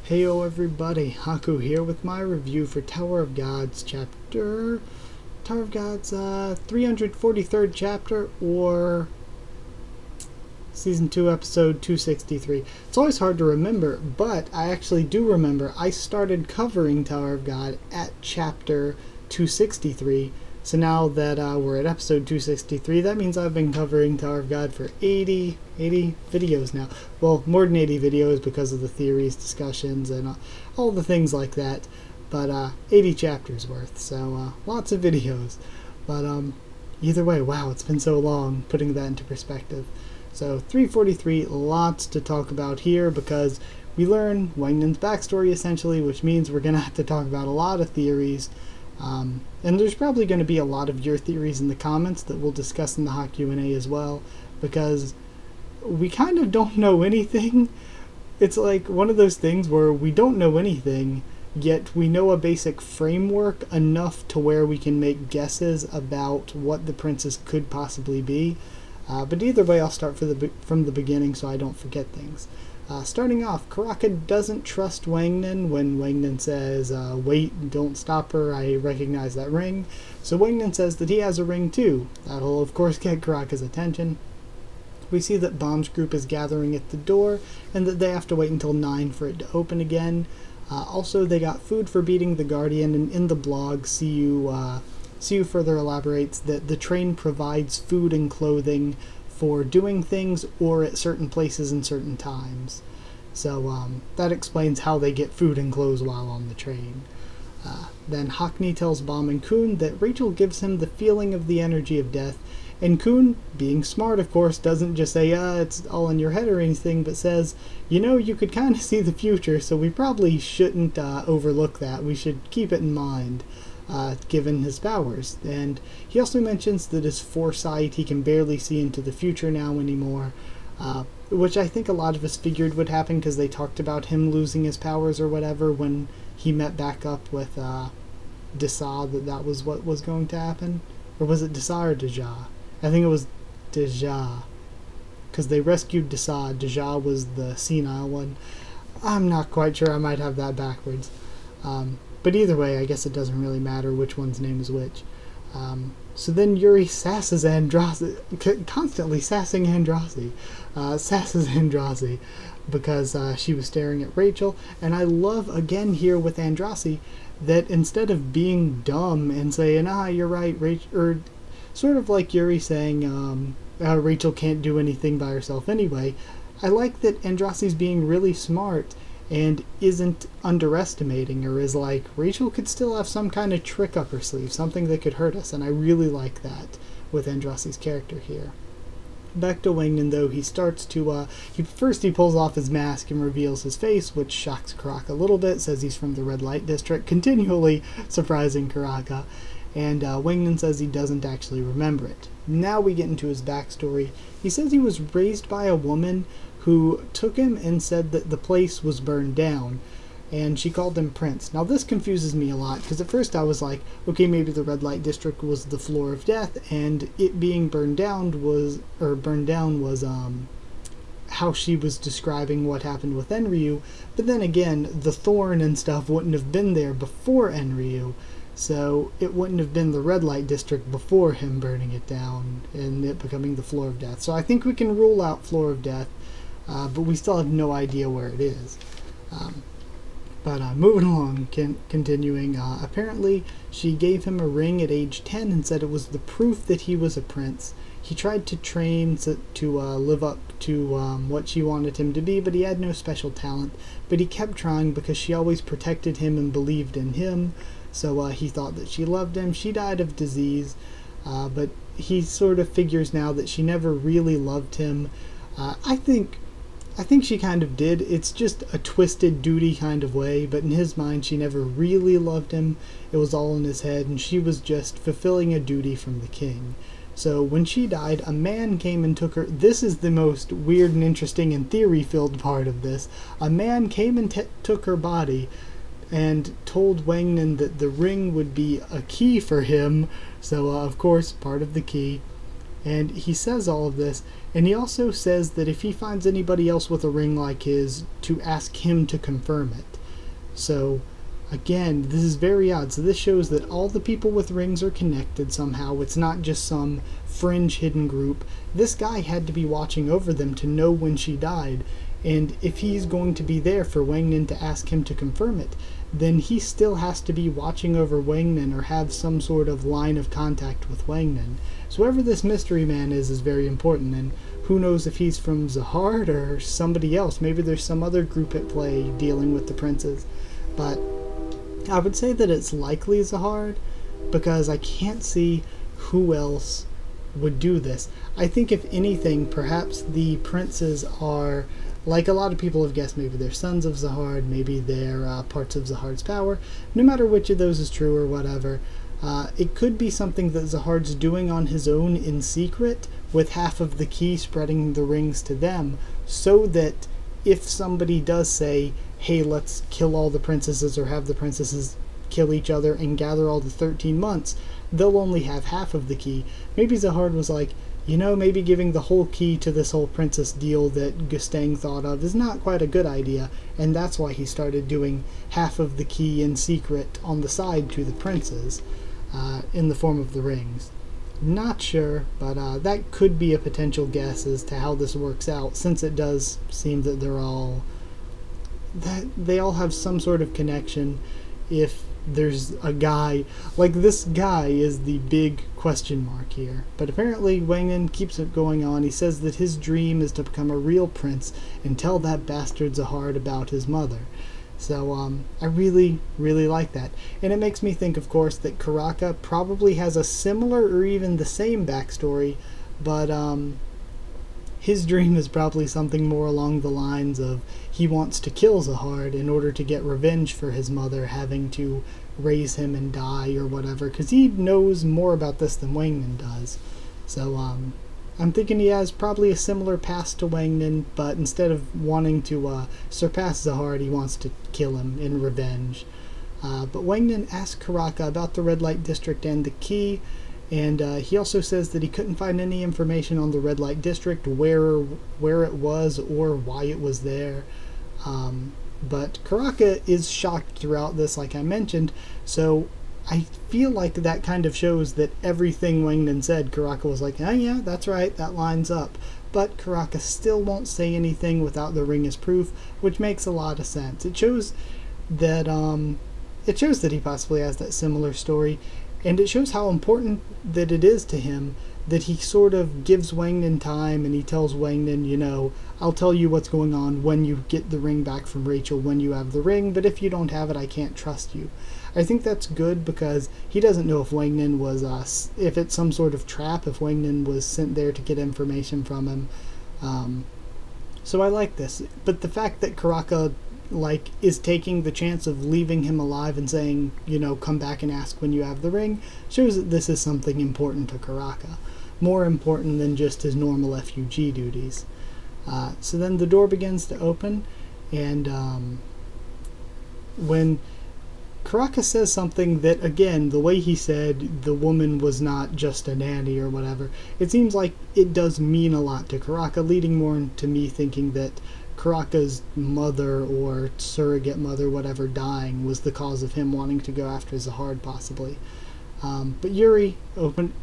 Heyo everybody, Haku here with my review for Tower of Gods 343rd chapter, or Season 2, Episode 263. It's always hard to remember, but I actually do remember I started covering Tower of God at Chapter 263, so now that we're at Episode 263, that means I've been covering Tower of God for 80 videos now. Well, more than 80 videos because of the theories, discussions, and all the things like that, but 80 chapters worth, so lots of videos. But either way, wow, it's been so long, putting that into perspective. So 343, lots to talk about here because we learn Wangnan's backstory essentially, which means we're going to have to talk about a lot of theories. And there's probably going to be a lot of your theories in the comments that we'll discuss in the hot Q&A as well, because we kind of don't know anything. It's like one of those things where we don't know anything, yet we know a basic framework enough to where we can make guesses about what the princess could possibly be. But either way, I'll start from the beginning so I don't forget things. Starting off, Karaka doesn't trust Wangnan when Wangnan says, wait, don't stop her, I recognize that ring. So Wangnan says that he has a ring too. That'll of course get Karaka's attention. We see that Bomb's group is gathering at the door, and that they have to wait until 9 for it to open again. Also, they got food for beating the Guardian, and in the blog, See further elaborates that the train provides food and clothing for doing things or at certain places and certain times. So that explains how they get food and clothes while on the train. Then Hakni tells Bomb and Kun that Rachel gives him the feeling of the energy of death, and Kun, being smart of course, doesn't just say, it's all in your head or anything, but says, you could kind of see the future, so we probably shouldn't overlook that. We should keep it in mind. Given his powers. And he also mentions that his foresight, he can barely see into the future now anymore, which I think a lot of us figured would happen because they talked about him losing his powers or whatever when he met back up with Desa, that was what was going to happen. Or was it Desa or Deja? I think it was Deja, because they rescued Desa. Deja was the senile one. I'm not quite sure, I might have that backwards. But either way, I guess it doesn't really matter which one's name is which. So then Yuri sasses Andrasi, constantly sassing Andrasi. Sasses Andrasi because she was staring at Rachel. And I love, again here with Andrasi, that instead of being dumb and saying, you're right, Rachel, or sort of like Yuri saying, Rachel can't do anything by herself anyway, I like that Andrasi's being really smart and isn't underestimating her, is like, Rachel could still have some kind of trick up her sleeve, something that could hurt us, and I really like that with Andrasi's character here. Back to Wangnan though, he starts to, he pulls off his mask and reveals his face, which shocks Karaka a little bit, says he's from the red light district, continually surprising Karaka, and Wangnan says he doesn't actually remember it. Now we get into his backstory. He says he was raised by a woman who took him and said that the place was burned down, and she called him Prince. Now this confuses me a lot, because at first I was like, okay, maybe the red light district was the floor of death, and it being burned down was how she was describing what happened with Enryu, but then again, the thorn and stuff wouldn't have been there before Enryu, so it wouldn't have been the red light district before him burning it down and it becoming the floor of death. So I think we can rule out floor of death, but we still have no idea where it is. But moving along, continuing, apparently she gave him a ring at age 10 and said it was the proof that he was a prince. He tried to train to live up to what she wanted him to be, but he had no special talent. But he kept trying because she always protected him and believed in him, so he thought that she loved him. She died of disease, but he sort of figures now that she never really loved him. I think she kind of did. It's just a twisted duty kind of way, but in his mind she never really loved him. It was all in his head, and she was just fulfilling a duty from the king. So when she died, a man came and took her. This is the most weird and interesting and theory-filled part of this. A man came and took her body and told Wangnan that the ring would be a key for him, so of course part of the key. And he says all of this, and he also says that if he finds anybody else with a ring like his, to ask him to confirm it. So again, this is very odd. So this shows that all the people with rings are connected somehow. It's not just some fringe hidden group. This guy had to be watching over them to know when she died. And if he's going to be there for Wangnan to ask him to confirm it, then he still has to be watching over Wangnan or have some sort of line of contact with Wangnan. So whoever this mystery man is very important, and who knows if he's from Zahard or somebody else. Maybe there's some other group at play dealing with the princes. But I would say that it's likely Zahard, because I can't see who else would do this. I think if anything, perhaps the princes are, like a lot of people have guessed, maybe they're sons of Zahard, maybe they're parts of Zahard's power. No matter which of those is true or whatever, it could be something that Zahard's doing on his own in secret, with half of the key spreading the rings to them, so that if somebody does say, hey, let's kill all the princesses or have the princesses kill each other and gather all the 13 months, they'll only have half of the key. Maybe Zahard was like, maybe giving the whole key to this whole princess deal that Gustang thought of is not quite a good idea, and that's why he started doing half of the key in secret on the side to the princes, in the form of the rings. Not sure, but that could be a potential guess as to how this works out, since it does seem that they all have some sort of connection. If there's a guy, like this guy is the big question mark here. But apparently Wangnan keeps it going on. He says that his dream is to become a real prince and tell that bastard Zahard about his mother. So I really, really like that. And it makes me think, of course, that Karaka probably has a similar or even the same backstory, but his dream is probably something more along the lines of he wants to kill Zahard in order to get revenge for his mother having to raise him and die or whatever, because he knows more about this than Wangnan does. So I'm thinking he has probably a similar past to Wangnan, but instead of wanting to surpass Zahard, he wants to kill him in revenge. But Wangnan asks Karaka about the red light district and the key, and he also says that he couldn't find any information on the red light district, where it was or why it was there. But Karaka is shocked throughout this, like I mentioned, so I feel like that kind of shows that everything Wangnan said, Karaka was like, oh yeah, that's right, that lines up. But Karaka still won't say anything without the ring as proof, which makes a lot of sense. It shows that he possibly has that similar story, and it shows how important that it is to him that he sort of gives Wangnan time, and he tells Wangnan, I'll tell you what's going on when you get the ring back from Rachel, when you have the ring, but if you don't have it, I can't trust you. I think that's good, because he doesn't know if Wangnan was, if it's some sort of trap, if Wangnan was sent there to get information from him. So I like this. But the fact that Karaka, is taking the chance of leaving him alive and saying, come back and ask when you have the ring, shows that this is something important to Karaka. More important than just his normal FUG duties. So then the door begins to open, and when Karaka says something that, again, the way he said the woman was not just a nanny or whatever, it seems like it does mean a lot to Karaka, leading more to me thinking that Karaka's mother or surrogate mother, whatever, dying was the cause of him wanting to go after Zahard, possibly. But Yuri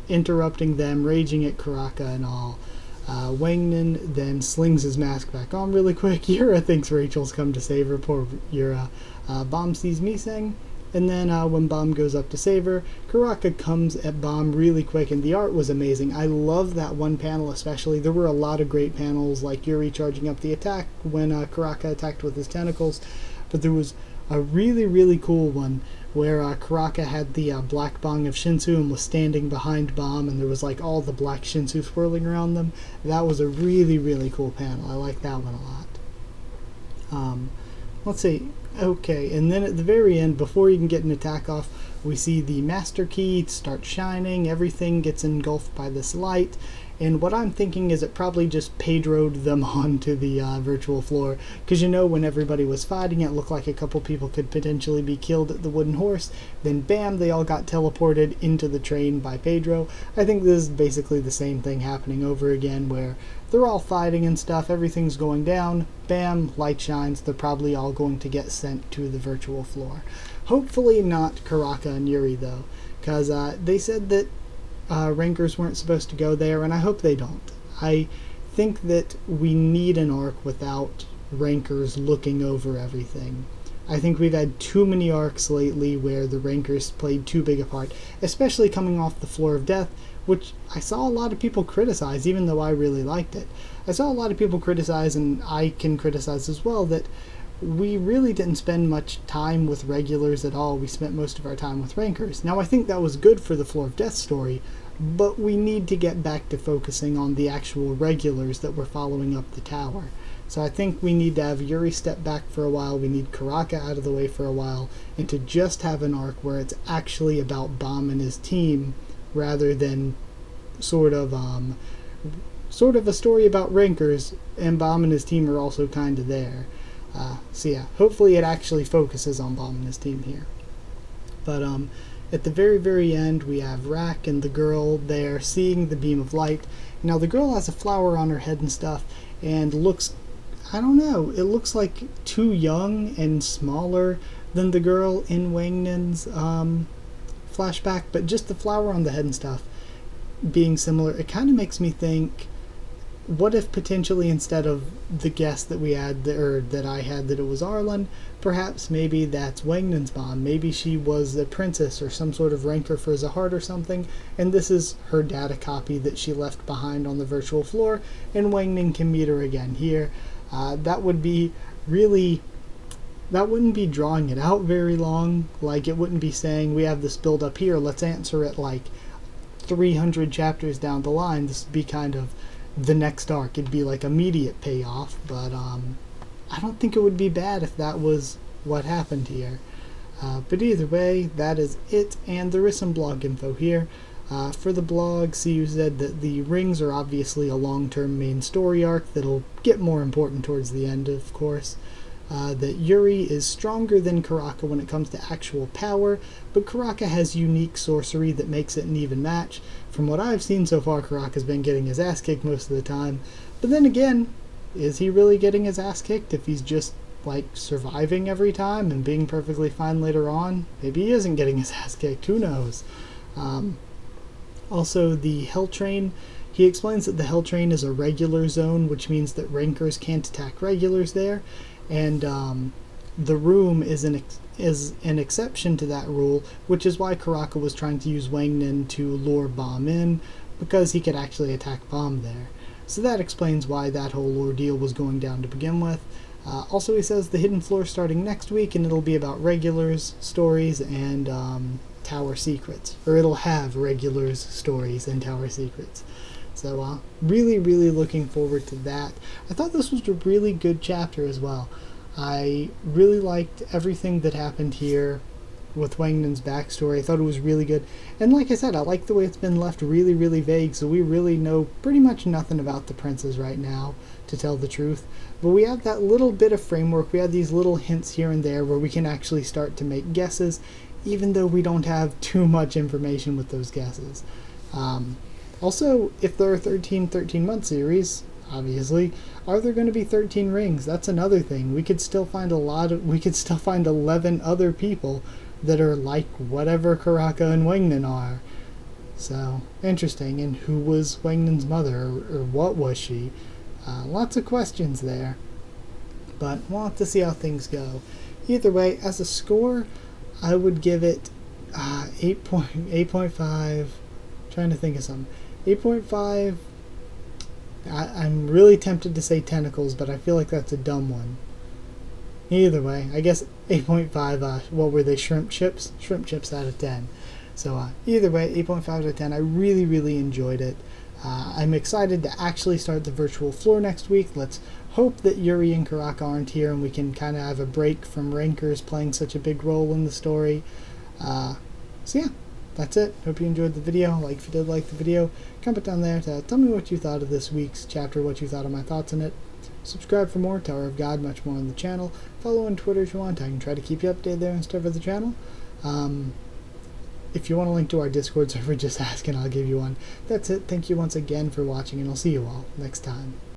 interrupting them, raging at Karaka and all. Wangnan then slings his mask back on really quick. Yura thinks Rachel's come to save her. Poor Yura. Bomb sees Miseng, and then when Bomb goes up to save her, Karaka comes at Bomb really quick, and the art was amazing. I love that one panel especially. There were a lot of great panels, like Yuri charging up the attack when Karaka attacked with his tentacles, but there was a really, really cool one where Karaka had the black bong of Shinsu and was standing behind Bomb, and there was all the black Shinsu swirling around them. That was a really, really cool panel. I like that one a lot. Let's see. Okay, and then at the very end, before you can get an attack off, we see the Master Key start shining, everything gets engulfed by this light, and what I'm thinking is it probably just Pedro'd them onto the virtual floor, because when everybody was fighting, it looked like a couple people could potentially be killed at the wooden horse, then bam, they all got teleported into the train by Pedro. I think this is basically the same thing happening over again, where they're all fighting and stuff, everything's going down, bam, light shines, they're probably all going to get sent to the virtual floor. Hopefully not Karaka and Yuri, though, because they said that Rankers weren't supposed to go there, and I hope they don't. I think that we need an arc without Rankers looking over everything. I think we've had too many arcs lately where the Rankers played too big a part, especially coming off the Floor of Death, which I saw a lot of people criticize, even though I really liked it. I saw a lot of people criticize, and I can criticize as well, that we really didn't spend much time with regulars at all. We spent most of our time with Rankers. Now, I think that was good for the Floor of Death story, but we need to get back to focusing on the actual regulars that were following up the tower. So I think we need to have Yuri step back for a while, we need Karaka out of the way for a while, and to just have an arc where it's actually about Bomb and his team, rather than sort of a story about Rankers, and Bomb and his team are also kind of there. So yeah, hopefully it actually focuses on Bomb and his team here. But at the very, very end, we have Rack and the girl there seeing the beam of light. Now the girl has a flower on her head and stuff, and looks, I don't know, it looks like too young and smaller than the girl in Wangnan's flashback, but just the flower on the head and stuff being similar, it kind of makes me think, what if potentially instead of the guess that we had, or that I had, that it was Arlen, perhaps maybe that's Wangnan's mom. Maybe she was a princess or some sort of ranker for Zahart or something, and this is her data copy that she left behind on the virtual floor, and Wangnan can meet her again here. That would be really, that wouldn't be drawing it out very long. Like, it wouldn't be saying, we have this build up here, let's answer it like 300 chapters down the line. This would be kind of the next arc. It'd be like immediate payoff, but I don't think it would be bad if that was what happened here. But either way, that is it, and there is some blog info here. For the blog, CU said that the rings are obviously a long-term main story arc that'll get more important towards the end, of course. That Yuri is stronger than Karaka when it comes to actual power, but Karaka has unique sorcery that makes it an even match. From what I've seen so far, Karaka's been getting his ass kicked most of the time. But then again, is he really getting his ass kicked if he's just, like, surviving every time and being perfectly fine later on? Maybe he isn't getting his ass kicked, who knows? Also, the Hell Train, he explains that the Hell Train is a regular zone, which means that Rankers can't attack regulars there, and the room is an exception to that rule, which is why Karaka was trying to use Wangnan to lure Bomb in, because he could actually attack Bomb there. So that explains why that whole ordeal was going down to begin with. Also, he says the Hidden Floor is starting next week, and it'll be about regulars, stories, and Tower Secrets. Or it'll have regulars, stories, and Tower Secrets. So, really, really looking forward to that. I thought this was a really good chapter as well. I really liked everything that happened here with Wangnan's backstory. I thought it was really good. And like I said, I like the way it's been left really, really vague, so we really know pretty much nothing about the princes right now, to tell the truth. But we have that little bit of framework. We have these little hints here and there where we can actually start to make guesses, even though we don't have too much information with those guesses. Also, if there are 13-month series, obviously, are there going to be 13 rings? That's another thing. We could still find 11 other people that are like whatever Karaka and Wangnan are. So, interesting. And who was Wangnan's mother, or what was she? Lots of questions there. But we'll have to see how things go. Either way, as a score, I would give it 8.5. Trying to think of something. 8.5. I'm really tempted to say tentacles, but I feel like that's a dumb one. Either way, I guess 8.5, what were they, shrimp chips? Shrimp chips out of 10. So either way, 8.5 out of 10. I really, really enjoyed it. I'm excited to actually start the virtual floor next week. Let's hope that Yuri and Karaka aren't here and we can kind of have a break from Rankers playing such a big role in the story. So yeah, that's it. Hope you enjoyed the video. Like if you did like the video, comment down there to tell me what you thought of this week's chapter, what you thought of my thoughts on it. Subscribe for more Tower of God, much more on the channel. Follow on Twitter if you want. I can try to keep you updated there and stuff for the channel. If you want a link to our Discord server, just ask and I'll give you one. That's it. Thank you once again for watching, and I'll see you all next time.